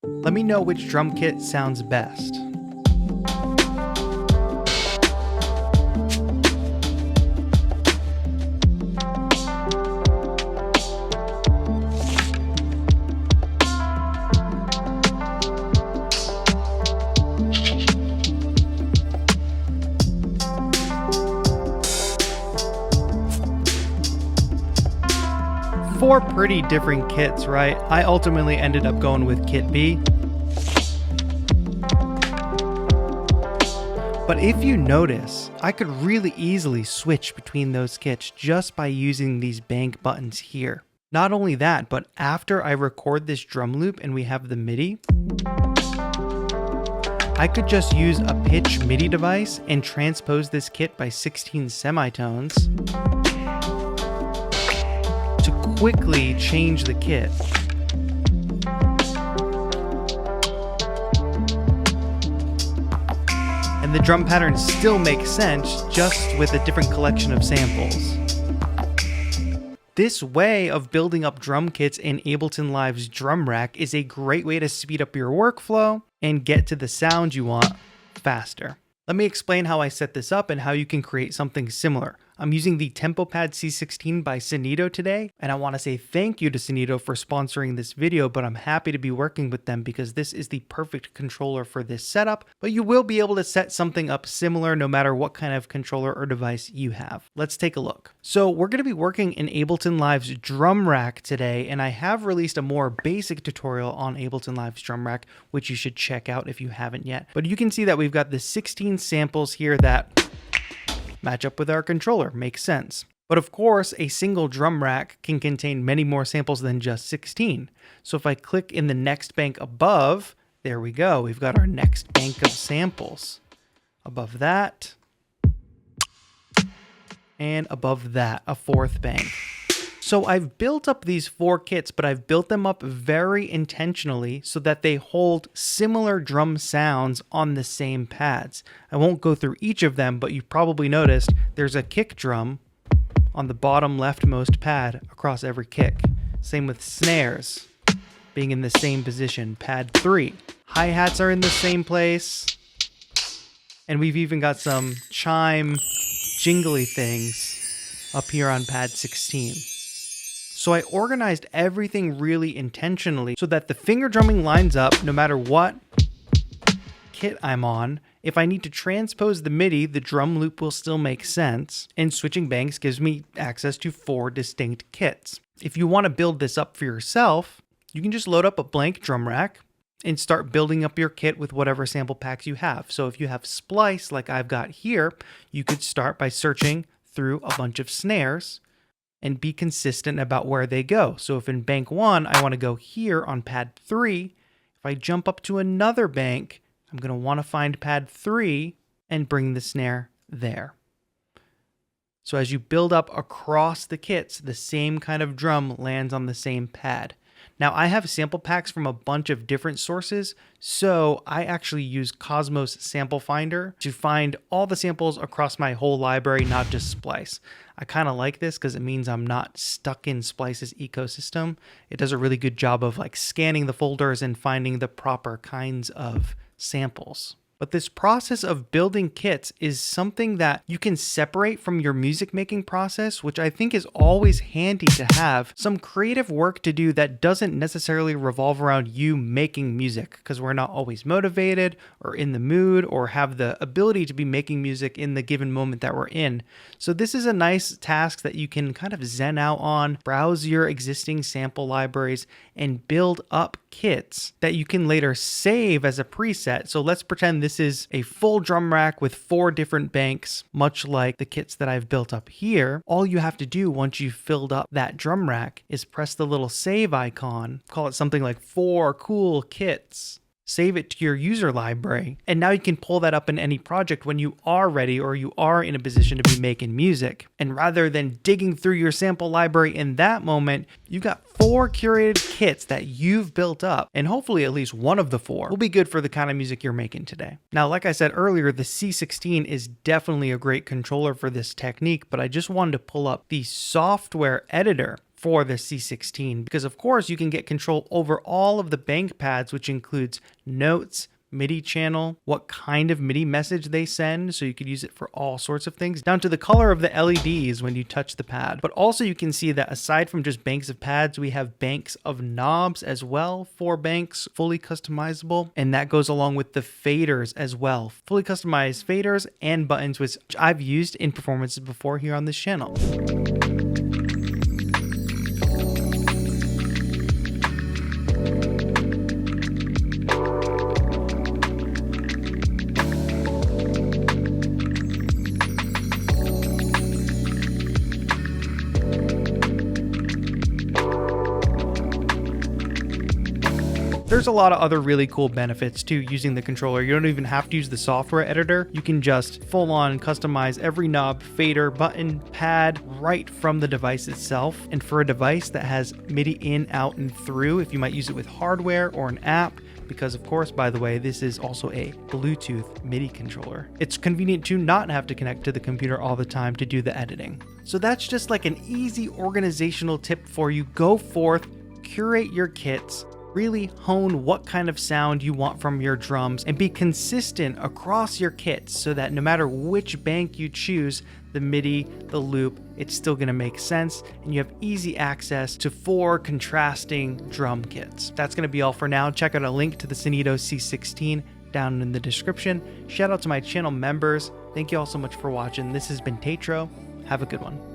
Let me know which drum kit sounds best. Four pretty different kits, right? I ultimately ended up going with kit B. But if you notice, I could really easily switch between those kits just by using these bank buttons here. Not only that, but after I record this drum loop and we have the MIDI, I could just use a pitch MIDI device and transpose this kit by 16 semitones to quickly change the kit. And the drum pattern still makes sense, just with a different collection of samples. This way of building up drum kits in Ableton Live's drum rack is a great way to speed up your workflow and get to the sound you want faster. Let me explain how I set this up and how you can create something similar. I'm using the TempoPAD C16 by Synido today, and I want to say thank you to Synido for sponsoring this video, but I'm happy to be working with them because this is the perfect controller for this setup, but you will be able to set something up similar no matter what kind of controller or device you have. Let's take a look. So we're going to be working in Ableton Live's drum rack today, and I have released a more basic tutorial on Ableton Live's drum rack, which you should check out if you haven't yet. But you can see that we've got the 16 samples here that match up with our controller. Makes sense. But of course, a single drum rack can contain many more samples than just 16. So if I click in the next bank above, there we go. We've got our next bank of samples. Above that, and above that, a fourth bank. So I've built up these four kits, but I've built them up very intentionally so that they hold similar drum sounds on the same pads. I won't go through each of them, but you've probably noticed there's a kick drum on the bottom leftmost pad across every kick. Same with snares being in the same position, pad 3. Hi-hats are in the same place. And we've even got some chime jingly things up here on pad 16. So I organized everything really intentionally so that the finger drumming lines up no matter what kit I'm on. If I need to transpose the MIDI, the drum loop will still make sense, and switching banks gives me access to 4 distinct kits. If you want to build this up for yourself, you can just load up a blank drum rack and start building up your kit with whatever sample packs you have. So if you have Splice like I've got here, you could start by searching through a bunch of snares and be consistent about where they go. So if in bank 1, I want to go here on pad 3, if I jump up to another bank, I'm going to want to find pad 3 and bring the snare there. So as you build up across the kits, the same kind of drum lands on the same pad. Now I have sample packs from a bunch of different sources, so I actually use Cosmos Sample Finder to find all the samples across my whole library, not just Splice. I kind of like this because it means I'm not stuck in Splice's ecosystem. It does a really good job of like scanning the folders and finding the proper kinds of samples. But this process of building kits is something that you can separate from your music making process, which I think is always handy to have some creative work to do that doesn't necessarily revolve around you making music, because we're not always motivated or in the mood or have the ability to be making music in the given moment that we're in. So this is a nice task that you can kind of zen out on, browse your existing sample libraries and build up kits that you can later save as a preset. So let's pretend this is a full drum rack with 4 different banks, much like the kits that I've built up here. All you have to do once you've filled up that drum rack is press the little save icon, call it something like 4 cool kits. Save it to your user library, and now you can pull that up in any project when you are ready or you are in a position to be making music. And rather than digging through your sample library in that moment, you've got 4 curated kits that you've built up, and hopefully at least one of the 4 will be good for the kind of music you're making today. Now, like I said earlier, the C16 is definitely a great controller for this technique, but I just wanted to pull up the software editor for the C16, because of course you can get control over all of the bank pads, which includes notes, MIDI channel, what kind of MIDI message they send, so you could use it for all sorts of things, down to the color of the LEDs when you touch the pad. But also you can see that aside from just banks of pads, we have banks of knobs as well, 4 banks, fully customizable, and that goes along with the faders as well. Fully customized faders and buttons, which I've used in performances before here on this channel. There's a lot of other really cool benefits to using the controller. You don't even have to use the software editor. You can just full on customize every knob, fader, button, pad right from the device itself. And for a device that has MIDI in, out, and through, if you might use it with hardware or an app, because of course, by the way, this is also a Bluetooth MIDI controller, it's convenient to not have to connect to the computer all the time to do the editing. So that's just like an easy organizational tip for you. Go forth, curate your kits, really hone what kind of sound you want from your drums, and be consistent across your kits so that no matter which bank you choose, the MIDI, the loop, it's still going to make sense, and you have easy access to 4 contrasting drum kits. That's going to be all for now. Check out a link to the Synido C16 down in the description. Shout out to my channel members. Thank you all so much for watching. This has been TAETRO. Have a good one.